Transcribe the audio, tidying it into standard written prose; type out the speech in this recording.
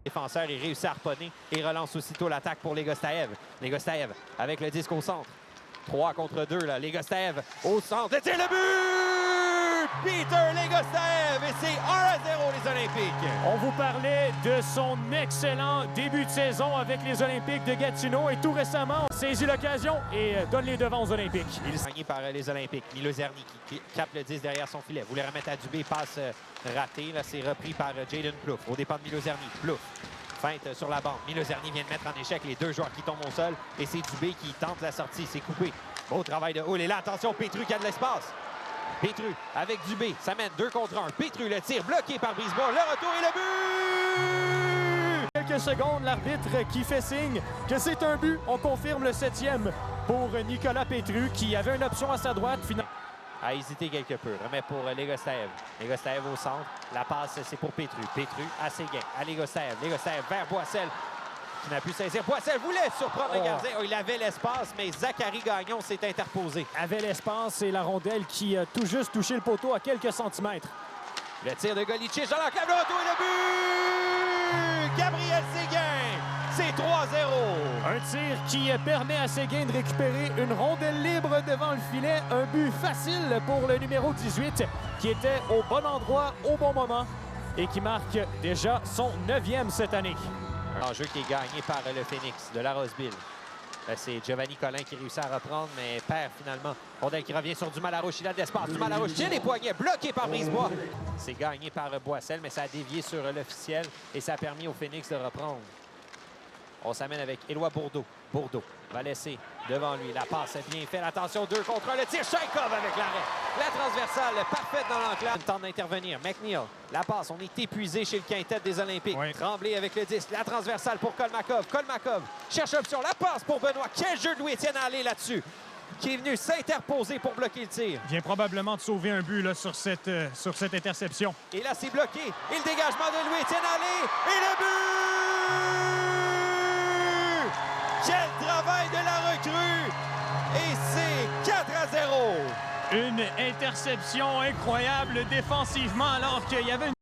Défenseur, il réussit à harponner et relance aussitôt l'attaque pour les Gostaev. Les Gostaev avec le disque au centre. 3 contre 2, là. Les Gostaev au centre. Et c'est le but! Peter Legostaev! Et c'est 1-0 les Olympiques. On vous parlait de son excellent début de saison avec les Olympiques de Gatineau. Et tout récemment, on saisit l'occasion et donne les devants aux Olympiques. Il est gagné par les Olympiques. Milo Zerny qui capte le 10 derrière son filet. Voulait remettre à Dubé. Passe ratée. Là, c'est repris par Jalen Plouffe. Au départ de Milo Zerny. Plouffe. Feinte sur la bande. Milo Zerny vient de mettre en échec les deux joueurs qui tombent au sol. Et c'est Dubé qui tente la sortie. C'est coupé. Beau travail de Hull. Et là, attention, Petru qui a de l'espace. Petru avec Dubé. Ça mène 2 contre 1. Petru, le tir bloqué par Brisebois. Le retour et le but! Quelques secondes, l'arbitre qui fait signe que c'est un but. On confirme le 7e pour Nicolas Petru qui avait une option à sa droite. A hésité quelque peu. Remet pour Legostaev. Legostaev au centre. La passe, c'est pour Petru. Petru à Séguin. À Legostaev. Legostaev vers Boissel. Qui n'a pu saisir. Boissel voulait surprendre le gardien. Oh, il avait l'espace, mais Zachary Gagnon s'est interposé. Avait l'espace et la rondelle qui a tout juste touché le poteau à quelques centimètres. Le tir de Golicic dans l'enclave. Le retour et le but! Gabriel Séguin. C'est 3-0. Un tir qui permet à Séguin de récupérer une rondelle libre devant le filet. Un but facile pour le numéro 18 qui était au bon endroit au bon moment et qui marque déjà son 9e cette année. Un jeu qui est gagné par le Phoenix de la Roseville. C'est Giovanni Collin qui réussit à reprendre, mais perd finalement. Rondelle qui revient sur Dumal-Larouche. Il a de l'espace. Dumal-Larouche tient les poignets, bloqué par Brisebois. C'est gagné par Boissel, mais ça a dévié sur l'officiel et ça a permis au Phoenix de reprendre. On s'amène avec Éloi Bourdeau. Bourdeau va laisser devant lui. La passe est bien faite. Attention, 2 contre 1. Le tir, Shaikov avec l'arrêt. La transversale, parfaite dans l'enclave. Temps d'intervenir. McNeil, la passe. On est épuisé chez le quintet des Olympiques. Oui. Tremblay avec le disque. La transversale pour Kolmakov. Kolmakov cherche l'option. La passe pour Benoît. Quel jeu de Louis-Étienne Allé là-dessus, qui est venu s'interposer pour bloquer le tir. Il vient probablement de sauver un but là, sur cette interception. Et là, c'est bloqué. Et le dégagement de Louis-Étienne Allé. Et le but! Quel travail de la recrue! Et c'est 4-0! Une interception incroyable défensivement alors qu'il y avait une